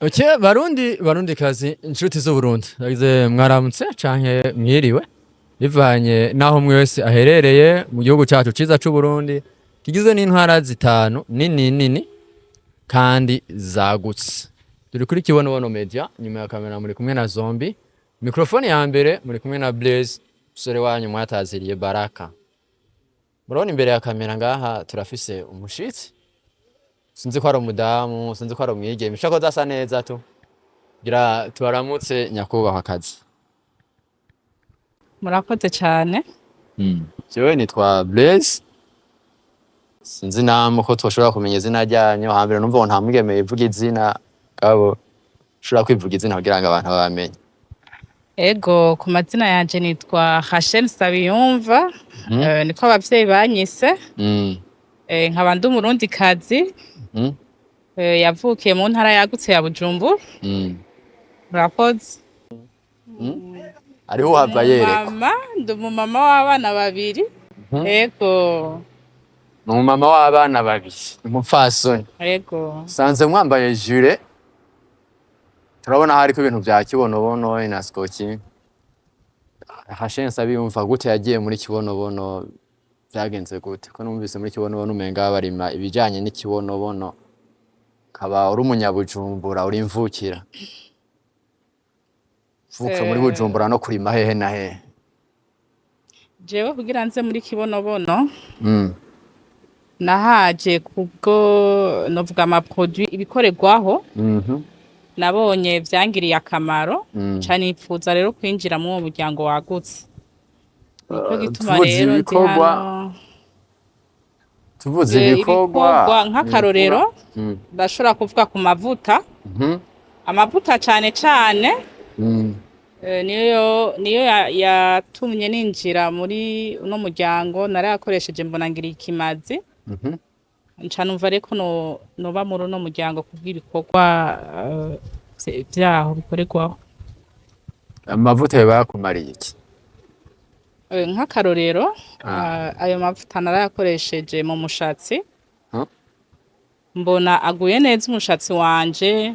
Okay, barundi kazi inshuti z'Uburundi yagize mwaramutse canke mwiriwe bivanye naho mwese aherereye mu gihugu cyacu ciza c'u Burundi kigizwe n'intwara zitanu nini kandi zagutse. Turi kuri Kibonobono Media, nyuma ya kamera muri kumwe na Zombi, mikrofone ya mbere muri kumwe na Blaze, musore wanyu mwataziriye Baraka. Murabona imbere ya kamera ngaha turafise umushitsi, sinzi ko ari umudamu, sinzi ko ari umwigeme, shako dasa neza tu. Gira tubaramutse nyakubahwa akazi. Murakoze cyane. Jewe nitwa Blaze. Sinzi namwe ko twoshobora kumenya izina ryanyu, hambere numva ngo nta mwigeme yivuga izina, kabo ushobora kwivuga izina kugira ngo abantu bamenye. Ego ku mazina yanje nitwa Rachel Sabiyumva, niko abavyeyi banyise. Nkaba ndi umurundi kazi. Yavukiye mu ntara yagutse ya Bujumbura. Murakoze. Ariho hava yereko. Mama, ndi umumama w'abana babiri. Ego. Ni umumama w'abana babiri, umupfasoni. Ego. Sanze mwambaye jure. Turabona hariko ibintu vya Kibonobono na Skoki. Rachel Sabiyumva gute yagiye muri Kibonobono, vyagenze gute? Ko numvise muri Kibonobono umenga barima ibijanye n'ikibonobono. Kaba uri umunyabujumbura uri imvukira. Vuka muri Bujumbura no kurima hehe na hehe. Jewe kugira nze muri Kibonobono. Nahaje kubwo novuga ama produit ibikorerwaho. Nabonye vyangiriye akamaro cyane ipfuza rero kwinjira mu muryango wagutse. Niko gituma rero ndi hano. Tuvuze ibikorwa nk'akarorero ndashobora kuvuga ku mavuta. Amavuta cyane niyo yatumye ninjira muri uno muryango narayakoresheje mbona ngira ikimazi. Nca numva reko noba muri uno muryango kubw'ibikorwa vyaho bikorerwaho. Amavuta yabakumariye iki? Nk'akarorero ayo mavuta narayakoresheje mu mushatsi. Mbona aguye neza umushatsi wanje,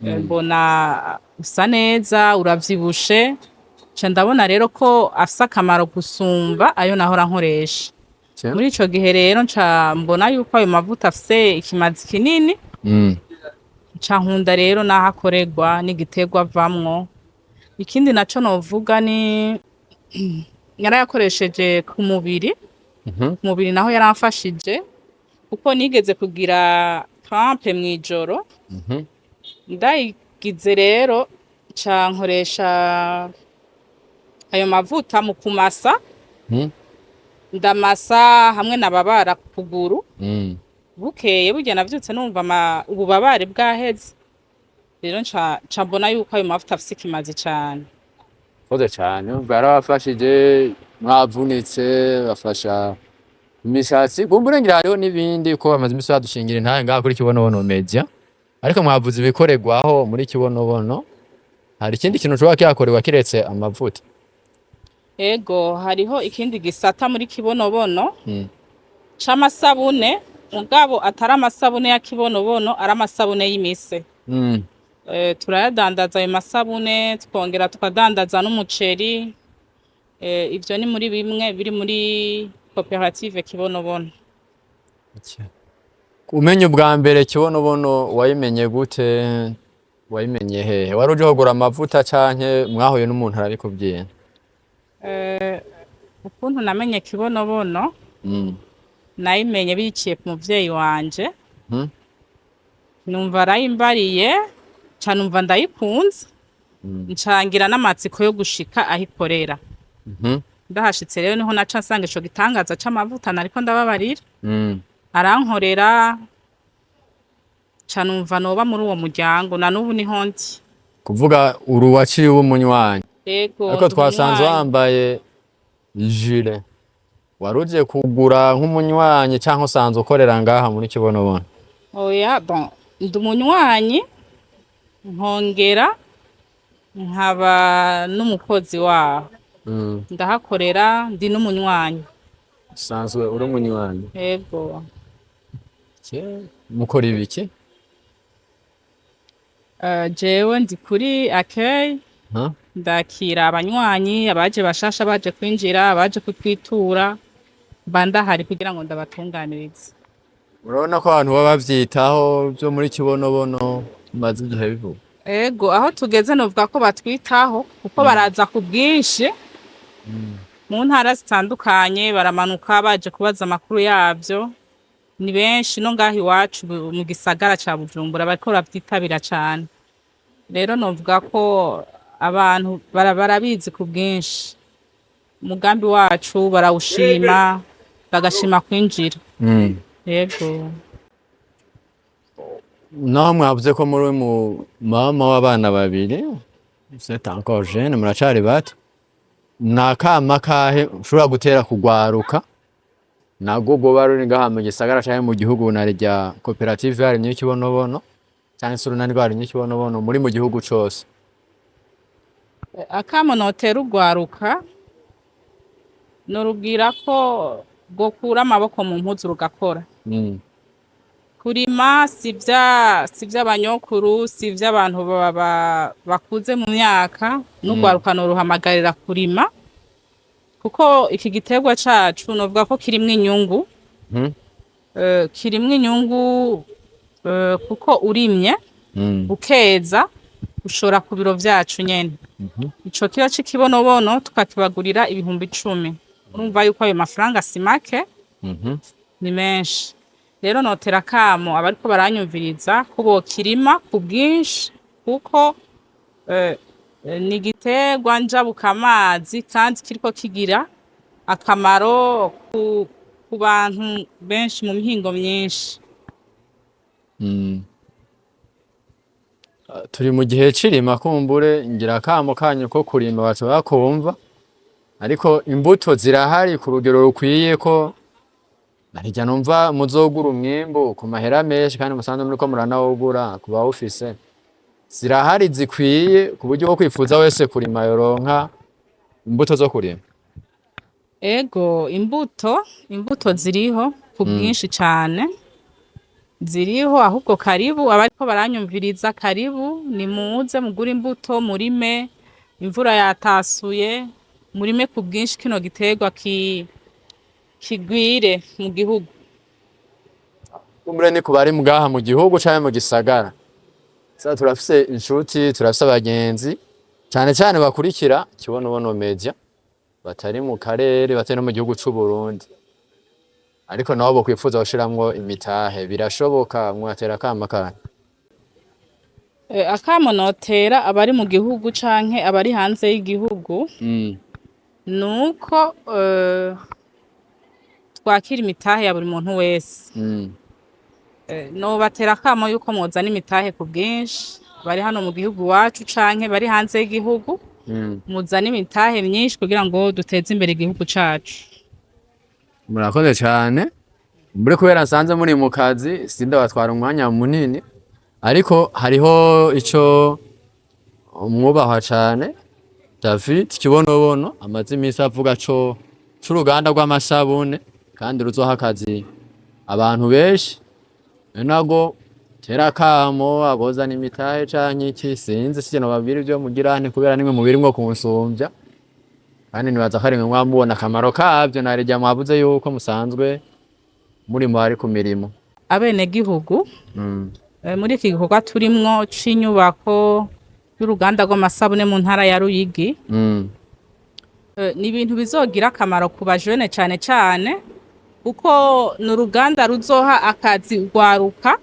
mbona usa neza, uravyibushe. Nca ndabona rero ko afise akamaro gusumba ayo nahora nkoresha. Muri ico gihe rero nca mbona yuko ayo mavuta afise ikimazi kinini. Nca nkunda rero naho akorerwa n'igiterwa avamwo. Ikindi naco novuga ni yarayakoresheje ku mubiri. Ku mubiri naho yaramfashije kuko nigeze kugira crampe mwijoro. Ndayigize rero nca nkoresha ayo mavuta mu kumasa. Ndamasa hamwe nababara ku kuguru. Bukeye burya navyutse numva ububabare bwaheze. Rero nca mbona yuko ayo mavuta afise ikimazi cyane. Koze cyane, barabafashije mwavunitse, bafasha imishatsi. Kumbure ngira hariho n'ibindi ko bamaze imisi badushingira intahe ngaha kuri Kibonobono Media. Ariko mwavuze ibikorerwaho muri Kibonobono. Hari ikindi kintu ushobora kyakorerwa kiretse amavuta? Ego hariho ikindi gisata muri Kibonobono c'amasabune, mugabo atari amasabune ya Kibonobono, ari amasabune y'imise. Turayadandaza ayo masabune, twongera tukadandaza n'umuceri. Ivyo ni muri bimwe biri muri koperative Kibonobono. Umenye ubwa mbere Kibonobono wayimenye gute? Wayimenye hehe? Wari uje kugura amavuta canke mwahuye n'umuntu arabikubwiye? Ukuntu namenye Kibonobono, nayimenye biciye ku muvyeyi wanje. Numva arayimbariye, ca numva ndayikunze. Ncangira n'amatsiko yo gushika ahikorera. Ndahashitse rero niho naca nsanga ico gitangaza c'amavuta nariko ndababarira. Arankorera, ca numva noba muri uwo muryango na nubu niho ndi. Kuvuga uruwaciye w'umunywanyi. Ego. Ariko twasanze wambaye jire. Waruje kugura nk'umunywanyi canke usanzwe ukorera ngaha muri Kibonobono? Oya, bon, ndi umunywanyi nkongera nkaba n'umukozi waho. Ndahakorera ndi n'umunywanyi. Usanzwe uri umunywanyi? Ego. Mukora ibiki? Jewe ndi kuri accueil, Huh? ndakira abanywanyi abaje bashasha baje kwinjira abaje kutwitura mba ndahari kugira ngo ndabatunganirize. Urabona ko abantu baba bavyitaho byo muri kibonobono maze igihe bivuga. Ego aho tugeze novuga ko batwitaho kuko baraza ku bwinshi mu ntara zitandukanye, baramanuka baje kubaza amakuru yabyo, ni benshi no ngaho iwacu mu gisagara ca Bujumbura bariko bavyitabira cane. Rero novuga ko abantu barabizi ku bwinshi, umugambi wacu barawushima bagashima kwinjira. Yego. Naho mwavuze ko muri mu mama w'abana babiri, c'est encore jeune, muracari bato. Nakama kahe ushobora gutera kugwaruka nabwo bwoba ruri ngaha mu gisagara canke mu gihugu na rya koperative yarimye ikibonobono canke se urunani rwarimye ikibonobono muri mu gihugu cose? Akamo notera ugwaruka norubwira ko gokura amaboko mu mpuzu rugakora. Kurima si vy'abanyokuru, si vy'abantu bakuze mu myaka, n'ugwaruka noruhamagarira kurima kuko iki giterwa cacu novuga ko kirimwo inyungu. Kirimwo inyungu kuko urimye ukeza ushora ku biro vyacu nyene. Ico kiro c'ikibonobono tukakibagurira ibihumbi 10. Urumva yuko ayo mafaranga si make, ni menshi. Rero notera kamo abariko baranyumviriza ko bokirima ku bwinshi kuko ni igiterwa njabuka amazi kandi kiriko kigira akamaro ku bantu benshi mu mihingo myinshi. Turi mu gihe cirima kumbure ngira kamo kanyu ko kurima bashobora kumva, ariko imbuto zirahari ku rugero rukwiye ko narija numva muzogura umwimbu ku mahera menshi kandi musanzwe muriko muranawugura ku bawufise. Zirahari zikwiye ku buryo bwo kwifuza wese kurima yoronka imbuto zo kurima. Ego imbuto ziriho ku bwinshi cane, ziriho ahubwo karibu abariko baranyumviriza, karibu nimuze mugura imbuto murime, imvura yatasuye murime ku bwinshi kino giterwa kigwire mu gihugu. Kumbure ni kubari mugaha mu gihugu canke mu gisagara. Sasa turafise inshuti, turafise abagenzi cane cane bakurikira Kibonobono Media batari mu karere, batari no mu gihugu c'u Burundi, ariko nabo bokwifuza gushiramwo imitahe. Birashoboka mwatera kama kanyu? Akamo notera abari mu gihugu canke abari hanze y'igihugu nuko twakira imitahe ya buri muntu wese. Nobatera akamo yuko muzana imitahe ku bwinshi, bari hano mu gihugu wacu canke bari hanze y'igihugu, muzana imitahe myinshi kugira ngo duteze imbere igihugu cacu. Murakoze cane. Mbure kubera nsanze muri mu kazi sindabatwara umwanya munini, ariko hariho ico umwubahwa cane David Kibonobono amaze imisi avuga co c'uruganda rw'amasabune kandi ruzoha akazi abantu benshi. Nago tera kamo abozana imitahe canke iki sinzi sino babiri byo mugirane kubera nimwe mubirimwo kunsumvya, kandi nibaza ko ari mwe mwamubona akamaro kavyo. Narija mwavuze yuko musanzwe muri mu ari ku mirimo. Abene gihugu muri iki gikorwa turimwo c'inyubako y'uruganda rw'amasabune mu ntara ya Ruyigi, ni ibintu bizogira akamaro ku bajene cane cane kuko n'uruganda ruzoha akazi ugwaruka,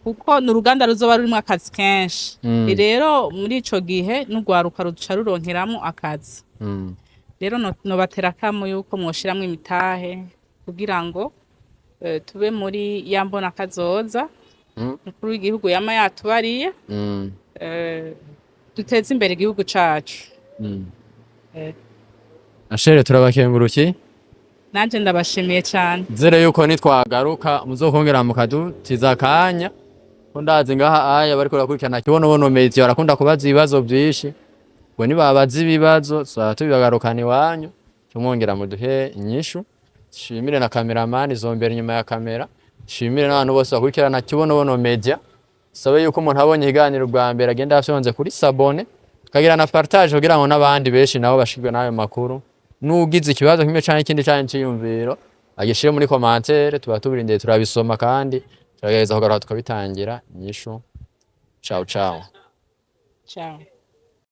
kuko n'uruganda ruzoba rurimwo akazi kenshi. Rero muri ico gihe n'ugwaruka ruca ruronkeramwo akazi. Rero nobatera kamo yuko mwoshiramwo imitahe kugira ngo tube muri yambona kazoza mukuru w'igihugu yama yatubariye, duteze imbere igihugu cacu. Ashere turabakenguruki. Nanje ndabashimiye cyane. Zere yuko nitwagaruka muzokongera mukadutiza akanya ko ndazi ngaha aya bariko rakurikirana Kibonobono Media barakunda kubaza ibibazo byinshi, ngo nibabaza ibibazo tubibagarukana iwanyu tumwongera muduhe inyishu. Shimire na cameraman zombera inyuma ya kamera, shimire n'abantu bose bakurikirana Kibonobono Media. sabe yuko umuntu abonye ikiganiro bwa mbere agenda afyonze kuri sabone kagira na partage kugira ngo n'abandi benshi nabo bashirwe nayo makuru nugize ikibazo kimwe canke ikindi canke ciyumviro agishire muri commentaire tuba tubirindeye turabisoma kandi turagereza kugaruka tukabitangira inyishu ciao ciao ciao